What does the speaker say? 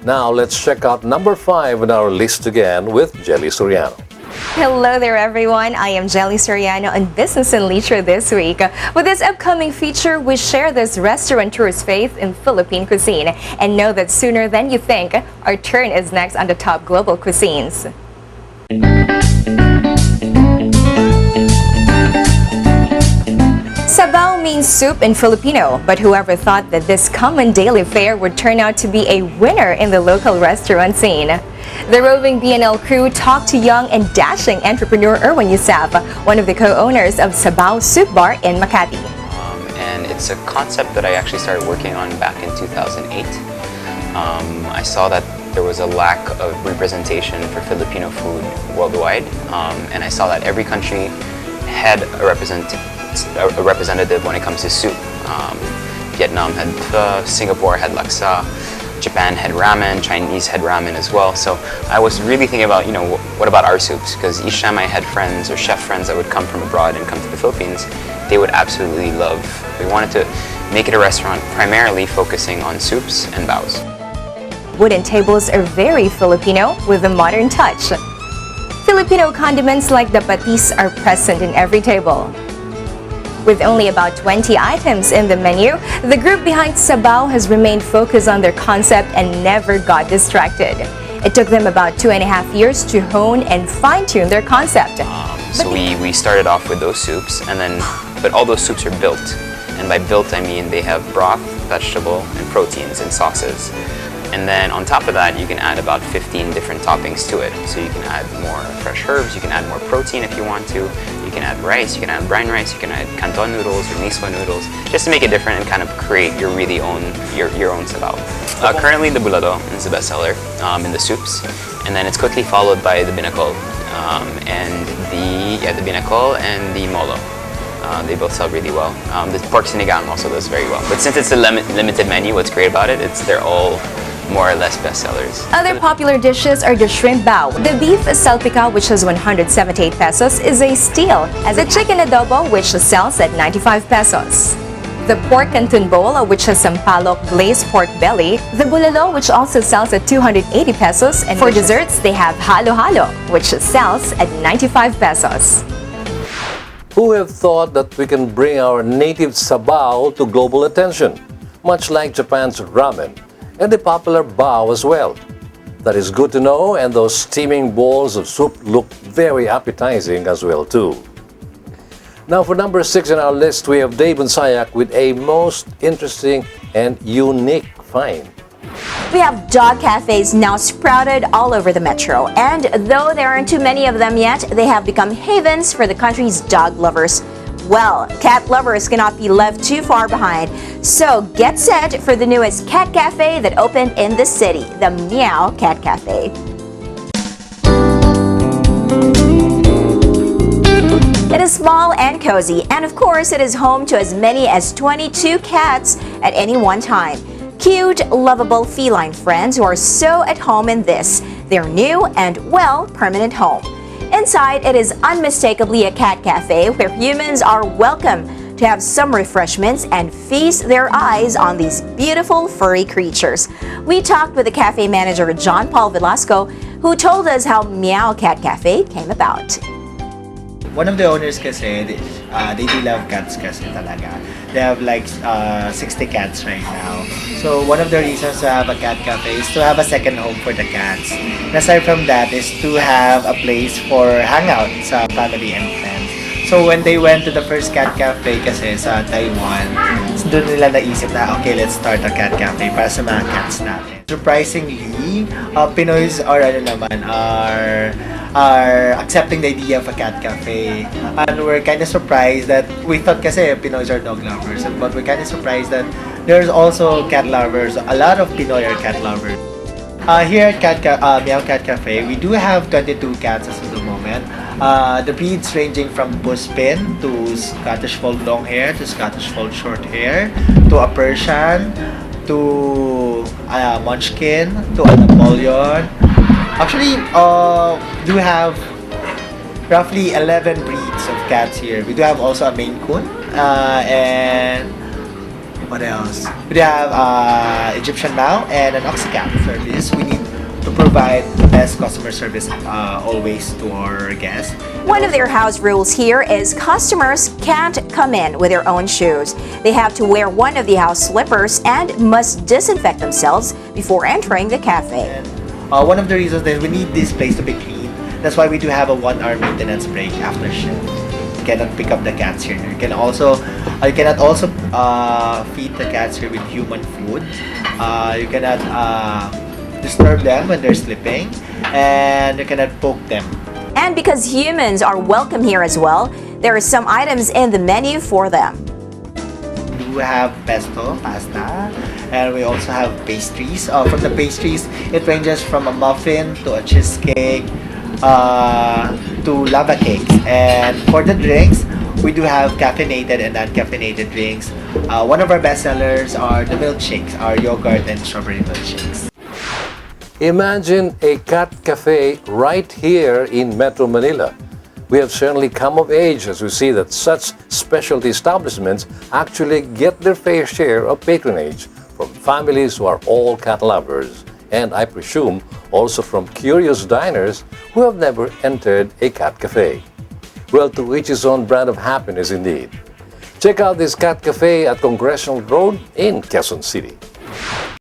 Now let's check out number 5 on our list again with Jelly Soriano. Hello there everyone, I am Jelly Soriano on Business and Leisure this week. With this upcoming feature, we share this restaurateur's faith in Philippine cuisine and know that sooner than you think, our turn is next on the top global cuisines. Sabaw means soup in Filipino, but whoever thought that this common daily fare would turn out to be a winner in the local restaurant scene? The roving BNL crew talked to young and dashing entrepreneur Erwin Yusef, one of the co-owners of Sabaw Soup Bar in Makati. And it's a concept that I actually started working on back in 2008. I saw that there was a lack of representation for Filipino food worldwide, and I saw that every country had a representative when it comes to soup. Vietnam had pho, Singapore had laksa, Japan had ramen, Chinese had ramen as well. So I was really thinking about, what about our soups? Because each time I had friends or chef friends that would come from abroad and come to the Philippines, they would absolutely love. We wanted to make it a restaurant primarily focusing on soups and baos. Wooden tables are very Filipino with a modern touch. Filipino condiments like the patis are present in every table. With only about 20 items in the menu, the group behind Sabaw has remained focused on their concept and never got distracted. It took them about 2.5 years to hone and fine-tune their concept. So we started off with those soups, but all those soups are built. And by built, I mean they have broth, vegetable, and proteins and sauces. And then on top of that, you can add about 15 different toppings to it. So you can add more fresh herbs, you can add more protein if you want to, you can add rice, you can add brine rice, you can add canton noodles or miso noodles, just to make it different and kind of create your really own, your own sabaw. Currently the bulalo is the best seller in the soups, and then it's quickly followed by the binakol and the binakol and the molo. They both sell really well. The pork sinigang also does very well. But since it's a limited menu, what's great about it, they're all more or less bestsellers. Other popular dishes are the shrimp bao. The beef salpicao, which is 178 pesos, is a steal, as the chicken adobo, which sells at 95 pesos. The pork canton bowl, which has sampalok glazed pork belly. The bulalo, which also sells at 280 pesos. And for desserts, they have halo-halo, which sells at 95 pesos. Who have thought that we can bring our native sabaw to global attention, much like Japan's ramen, and the popular bao as well? That is good to know, and those steaming bowls of soup look very appetizing as well too. Now for number 6 on our list, we have Dave Bunsayak with a most interesting and unique find. We have dog cafes now sprouted all over the metro, and though there aren't too many of them yet, they have become havens for the country's dog lovers. Well, cat lovers cannot be left too far behind, so get set for the newest cat cafe that opened in the city, the Meow Cat Cafe. It is small and cozy, and of course it is home to as many as 22 cats at any one time. Cute, lovable feline friends who are so at home in their new and, well, permanent home. Inside, it is unmistakably a cat cafe where humans are welcome to have some refreshments and feast their eyes on these beautiful furry creatures. We talked with the cafe manager John Paul Velasco, who told us how Meow Cat Cafe came about. One of the owners kasi, they do love cats kasi talaga. They have like 60 cats right now. So one of the reasons to have a cat cafe is to have a second home for the cats. And aside from that is to have a place for hangout sa family and friends. So when they went to the first cat cafe kasi sa Taiwan, doon nila naisip na, okay, let's start a cat cafe para sa mga cats natin. Surprisingly, Pinoys are accepting the idea of a cat cafe, and we're kind of surprised that we thought kasi Pinoys are dog lovers, but we're kind of surprised that there's also cat lovers. A lot of Pinoy are cat lovers. Here at Meow Cat Cafe, we do have 22 cats as of the moment. The breeds ranging from Buspin to Scottish Fold long hair to Scottish Fold short hair to a Persian to Munchkin to a Napoleon. Actually, do have roughly 11 breeds of cats here. We do have also a Maine Coon and What else? We have Egyptian Now and an Oxycat service. We need to provide the best customer service always to our guests. One of their house rules here is customers can't come in with their own shoes. They have to wear one of the house slippers and must disinfect themselves before entering the cafe. And, one of the reasons that we need this place to be clean, that's why we do have a 1-hour maintenance break after shift. You cannot pick up the cats here. You cannot also feed the cats here with human food. You cannot disturb them when they're sleeping, and you cannot poke them. And because humans are welcome here as well, there are some items in the menu for them. We have pesto, pasta, and we also have pastries. From the pastries, it ranges from a muffin to a cheesecake to lava cakes. And for the drinks, we do have caffeinated and non-caffeinated drinks. One of our best sellers are the milkshakes, our yogurt and strawberry milkshakes. Imagine a cat cafe right here in Metro Manila. We have certainly come of age as we see that such specialty establishments actually get their fair share of patronage from families who are all cat lovers, and I presume also from curious diners who have never entered a cat cafe. Well, to each his own brand of happiness indeed. Check out this cat cafe at Congressional Road in Quezon City.